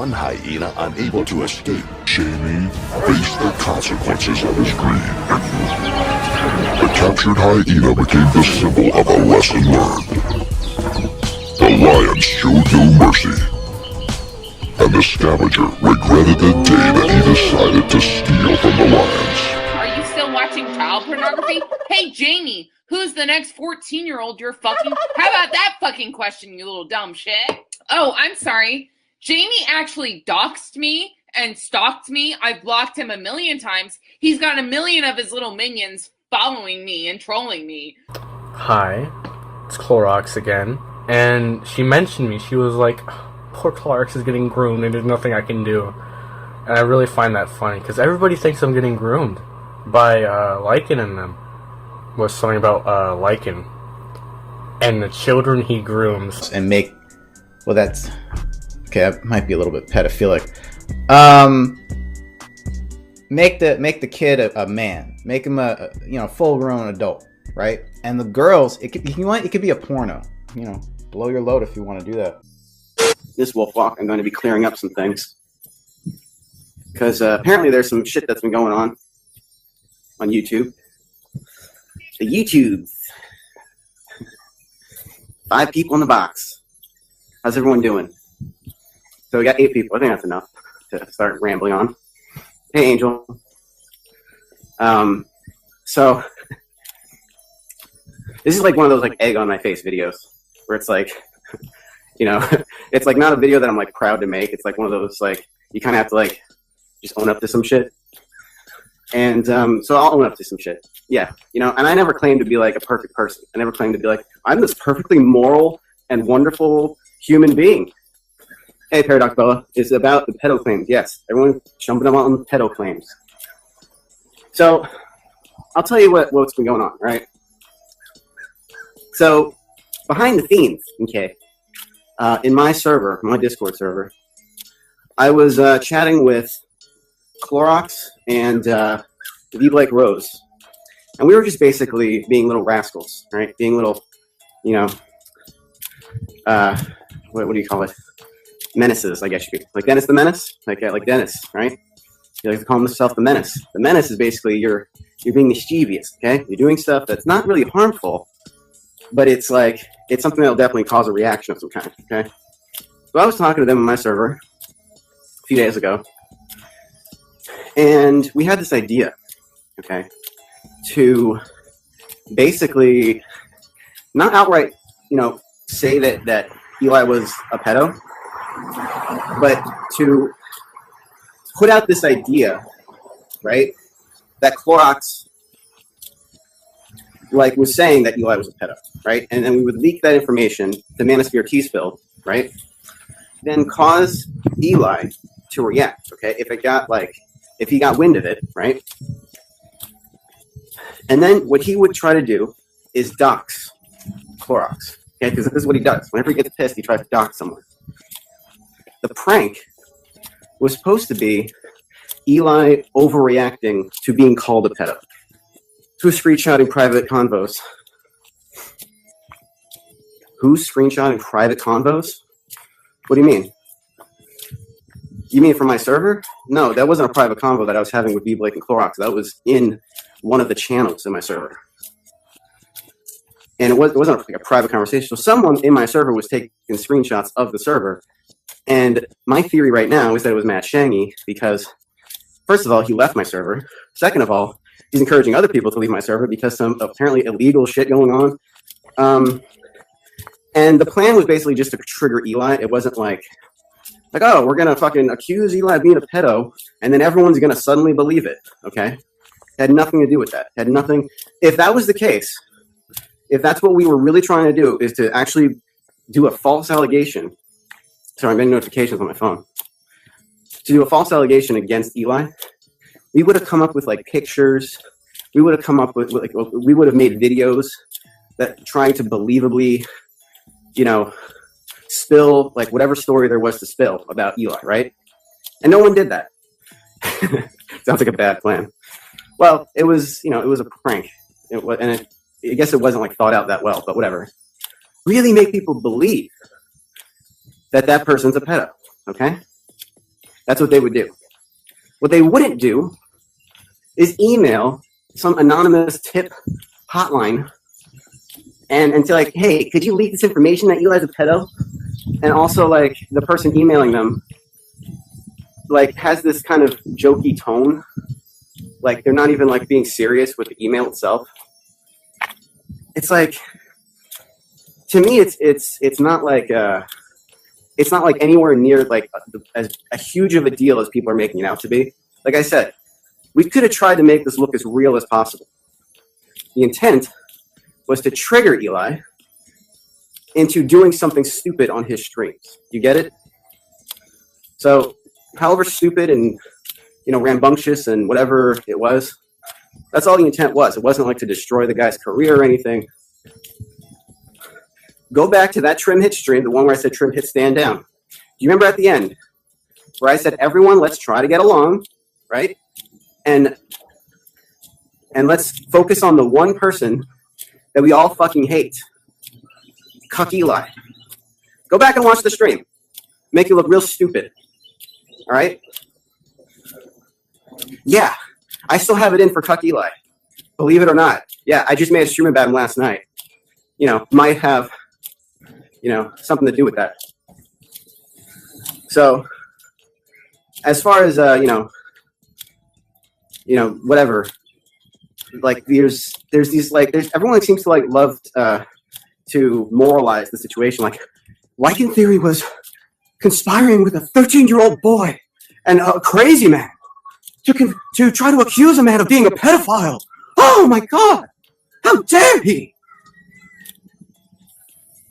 one hyena unable to escape. Jamie faced the consequences of his greed. The captured hyena became the symbol of a lesson learned. The lion showed no mercy, and the scavenger regretted the day that he decided to steal from the lions. Are you still watching child pornography? Hey, Jamie, who's the next 14-year-old you're fucking? How about that fucking question, you little dumb shit? Oh, I'm sorry. Jamie actually doxed me and stalked me. I've blocked him a million times. He's got a million of his little minions following me and trolling me. Hi, it's Clorox again. And she mentioned me. She was like, poor Clorox is getting groomed and there's nothing I can do. And I really find that funny because everybody thinks I'm getting groomed by Lycan in them. Was something about Lycan and the children he grooms and make. Well, that's okay. That might be a little bit pedophilic. Make the kid a man. Make him a full grown adult, right? And the girls, it could be a porno. Blow your load if you want to do that. This wolf walk, I'm going to be clearing up some things because apparently there's some shit that's been going on YouTube. The YouTube. 5 people in the box. How's everyone doing? So we got 8 people. I think that's enough to start rambling on. Hey, Angel. So this is like one of those like egg on my face videos where it's like, it's like not a video that I'm like proud to make. It's like one of those like you kind of have to like just own up to some shit. And so I'll own up to some shit. Yeah, and I never claimed to be like a perfect person. I never claimed to be like, I'm this perfectly moral and wonderful human being. Hey, Paradox Bella, it's about the pedo claims. Yes, everyone jumping on the pedo claims. So I'll tell you what's been going on, right? So behind the scenes, okay, in my server, my Discord server, I was chatting with Clorox and V. Blake Rose. And we were just basically being little rascals, right? Being little, what do you call it? Menaces, I guess you could. Like Dennis the Menace? Like Dennis, right? You like to call himself the Menace. The Menace is basically you're being mischievous, okay? You're doing stuff that's not really harmful, but it's something that'll definitely cause a reaction of some kind, okay? So I was talking to them on my server a few days ago, and we had this idea, okay, to basically not outright, say that Eli was a pedo, but to put out this idea, right, that Clorox was saying that Eli was a pedo, right, and then we would leak that information to Manosphere T-Spill, right, then cause Eli to react, okay, if he got wind of it, right? And then what he would try to do is dox Clorox, okay? Because this is what he does. Whenever he gets pissed, he tries to dox someone. The prank was supposed to be Eli overreacting to being called a pedo. Who's screenshotting private convos? Who's screenshotting private convos? What do you mean? You mean from my server? No, that wasn't a private convo that I was having with V. Blake and Clorox. That was in one of the channels in my server. And it wasn't like a private conversation. So someone in my server was taking screenshots of the server. And my theory right now is that it was Matt Shangy because, first of all, he left my server. Second of all, he's encouraging other people to leave my server because some apparently illegal shit going on. And the plan was basically just to trigger Eli. It wasn't like, oh, we're going to fucking accuse Eli of being a pedo, and then everyone's going to suddenly believe it, okay? It had nothing to do with that. It had nothing. If that was the case, if that's what we were really trying to do, is to actually do a false allegation. Sorry, I'm getting notifications on my phone. To do a false allegation against Eli, we would have come up with, pictures. We would have come up with, we would have made videos that trying to believably, spill whatever story there was to spill about Eli, right? And no one did that. Sounds like a bad plan. Well, it was, it was a prank. I guess it wasn't thought out that well, but whatever. Really make people believe that person's a pedo, okay? That's what they would do. What they wouldn't do is email some anonymous tip hotline and say like, hey, could you leak this information that Eli's a pedo? And also like the person emailing them like has this kind of jokey tone. Like they're not even like being serious with the email itself. It's like, to me, it's not like anywhere near like as huge of a deal as people are making it out to be. Like I said, we could have tried to make this look as real as possible. The intent was to trigger Eli into doing something stupid on his streams. You get it? So, however stupid and rambunctious and whatever it was, that's all the intent was. It wasn't like to destroy the guy's career or anything. Go back to that Trim Hit stream, the one where I said Trim Hit stand down. Do you remember at the end where I said, everyone, let's try to get along, right? And let's focus on the one person that we all fucking hate. Cuck Eli. Go back and watch the stream. Make you look real stupid. All right? Yeah, I still have it in for Cuck Eli. Believe it or not. Yeah, I just made a stream about him last night. Might have, something to do with that. So, as far as, whatever, like there's these like everyone seems to like love to moralize the situation. Like Lycan Theory was conspiring with a 13-year-old boy and a crazy man to try to accuse a man of being a pedophile. Oh my God! How dare he!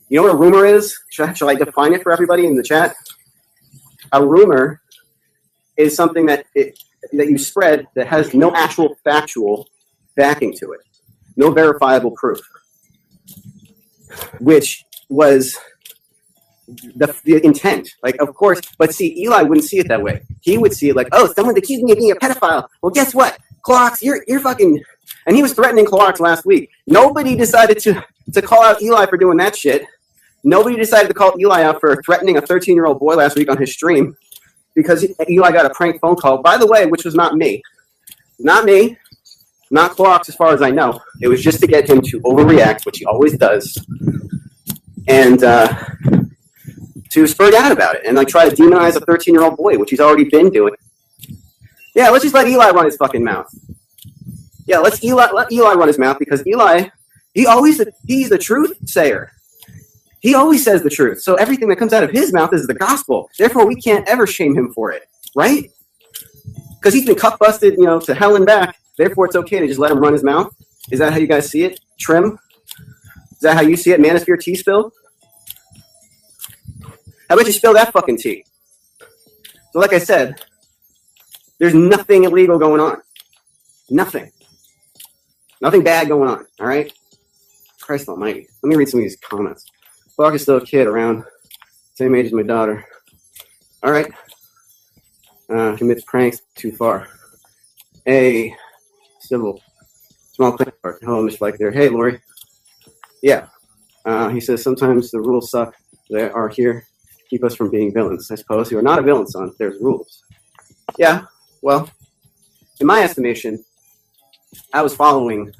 You know what a rumor is? Shall I define it for everybody in the chat? A rumor is something that you spread that has no actual factual backing to it, no verifiable proof, which was the intent. Like, of course, but see, Eli wouldn't see it that way. He would see it like, oh, someone's accusing me of being a pedophile. Well, guess what? Clorox, you're fucking... And he was threatening Clorox last week. Nobody decided to call out Eli for doing that shit. Nobody decided to call Eli out for threatening a 13-year-old boy last week on his stream because Eli got a prank phone call, by the way, which was not me. Not me. Not Clorox, as far as I know. It was just to get him to overreact, which he always does, and to spurt out about it and like try to demonize a 13-year-old boy, which he's already been doing. Yeah, let's just let Eli run his fucking mouth. Yeah, let Eli run his mouth because Eli, he's the truth sayer. He always says the truth. So everything that comes out of his mouth is the gospel. Therefore, we can't ever shame him for it, right? Because he's been cuck busted, to hell and back. Therefore, it's okay to just let him run his mouth. Is that how you guys see it? Trim? Is that how you see it? Manosphere tea spill? How about you spill that fucking tea? So like I said, there's nothing illegal going on. Nothing. Nothing bad going on, all right? Christ almighty. Let me read some of these comments. Clark is still a kid around same age as my daughter. All right. Commits pranks too far. A civil small claim part. Hello, Mr. Like there. Hey, Lori. Yeah. He says sometimes the rules suck. They are here to keep us from being villains. I suppose you are not a villain, son. There's rules. Yeah. Well, in my estimation, I was following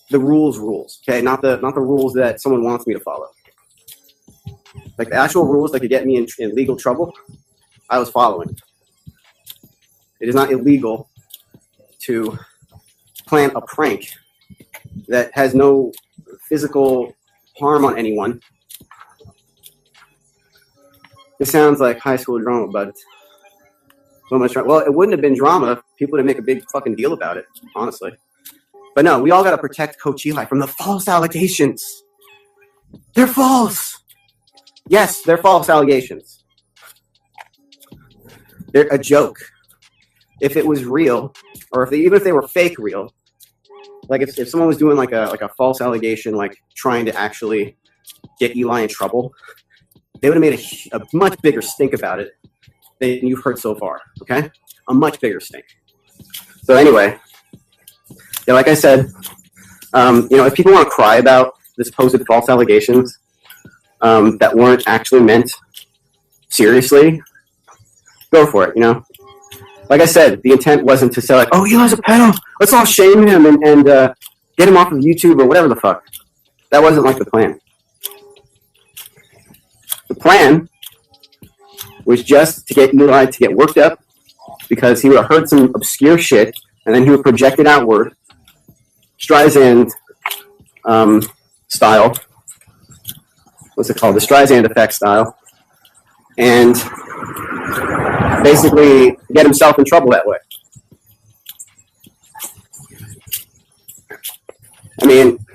the rules. Okay, not the rules that someone wants me to follow. Like the actual rules that could get me in legal trouble, I was following. It is not illegal to plan a prank that has no physical harm on anyone. It sounds like high school drama, but so much. Well, it wouldn't have been drama if people didn't make a big fucking deal about it, honestly. But no, we all got to protect Coach Eli from the false allegations. They're false. Yes, they're false allegations. They're a joke. If it was real, or even if they were fake real, like if someone was doing like a false allegation, like trying to actually get Eli in trouble, they would have made a much bigger stink about it than you've heard so far. Okay, a much bigger stink. So anyway, yeah, like I said, if people want to cry about this supposed false allegations that weren't actually meant seriously, go for it, you know? Like I said, the intent wasn't to say like, oh, Eli's a pedo. Let's all shame him and get him off of YouTube or whatever the fuck. That wasn't like the plan. The plan was just to get Eli to get worked up because he would have heard some obscure shit and then he would project it outward. Streisand style. What's it called? The Streisand effect style. And basically get himself in trouble that way. I mean,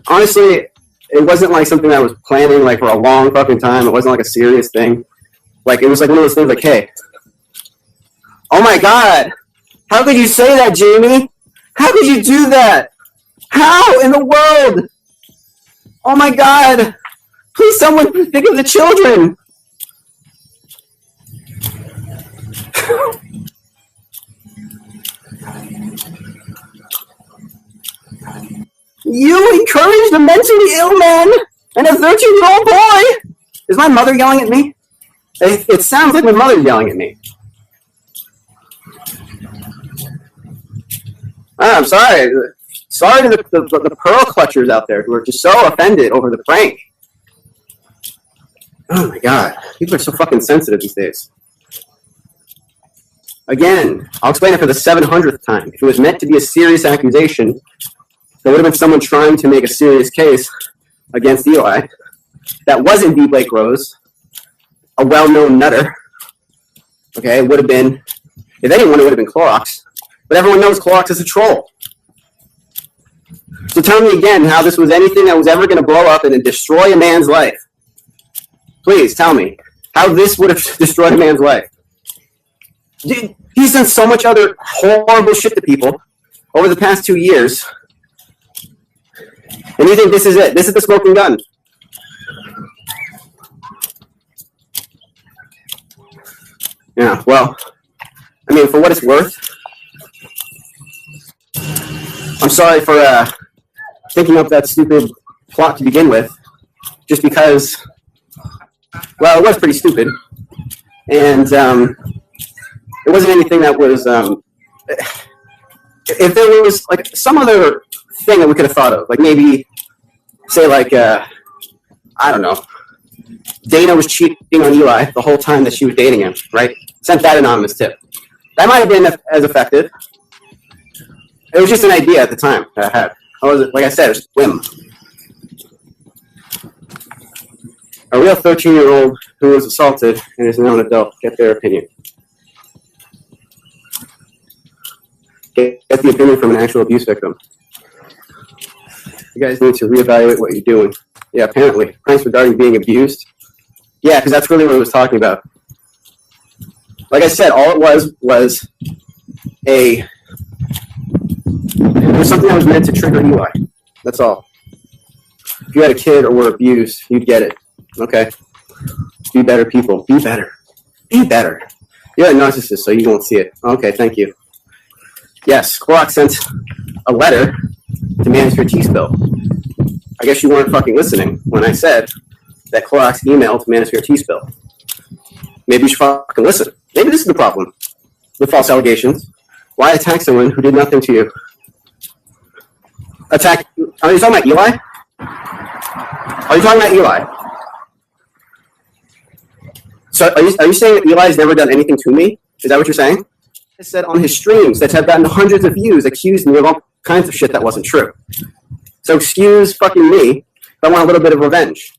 honestly, it wasn't like something that I was planning like for a long fucking time. It wasn't like a serious thing. Like, it was like one of those things like, hey, oh my God, how could you say that, Jamie? How could you do that? How in the world? Oh my God, please someone think of the children. You encouraged a mentally ill man and a 13-year-old boy. Is my mother yelling at me? It sounds like my mother yelling at me. I'm sorry. Sorry to the pearl clutchers out there who are just so offended over the prank. Oh my God. People are so fucking sensitive these days. Again, I'll explain it for the 700th time. If it was meant to be a serious accusation, there would have been someone trying to make a serious case against Eli. That wasn't D. Blake Rose, a well-known nutter. Okay, it would have been, if anyone, it would have been Clorox. But everyone knows Clorox is a troll. So tell me again how this was anything that was ever going to blow up and destroy a man's life. Please tell me how this would have destroyed a man's life. Dude, he's done so much other horrible shit to people over the past 2 years. And you think this is it? This is the smoking gun. Yeah, well, I mean, for what it's worth, I'm sorry for thinking up that stupid plot to begin with, just because, well, it was pretty stupid. And it wasn't anything that was, if there was, like, some other thing that we could have thought of, like maybe, say, like, I don't know, Dana was cheating on Eli the whole time that she was dating him, right? Sent that anonymous tip. That might have been as effective. It was just an idea at the time that I had. Like I said, it was a whim. A real 13-year-old who was assaulted and is now an adult, get their opinion. Get the opinion from an actual abuse victim. You guys need to reevaluate what you're doing. Yeah, apparently. Pranks regarding being abused. Yeah, because that's really what it was talking about. Like I said, all it was it was something that was meant to trigger Eli. That's all. If you had a kid or were abused, you'd get it. Okay? Be better people. Be better. Be better. You're a narcissist, so you won't see it. Okay, thank you. Yes, Clorox sent a letter to Manosphere T-Spill. I guess you weren't fucking listening when I said that Clorox emailed Manosphere T-Spill. Maybe you should fucking listen. Maybe this is the problem with false allegations. Why attack someone who did nothing to you? Are you talking about Eli? Are you talking about Eli? So are you saying that Eli's never done anything to me? Is that what you're saying? He said on his streams that have gotten hundreds of views, accused me of all kinds of shit that wasn't true. So excuse fucking me if I want a little bit of revenge.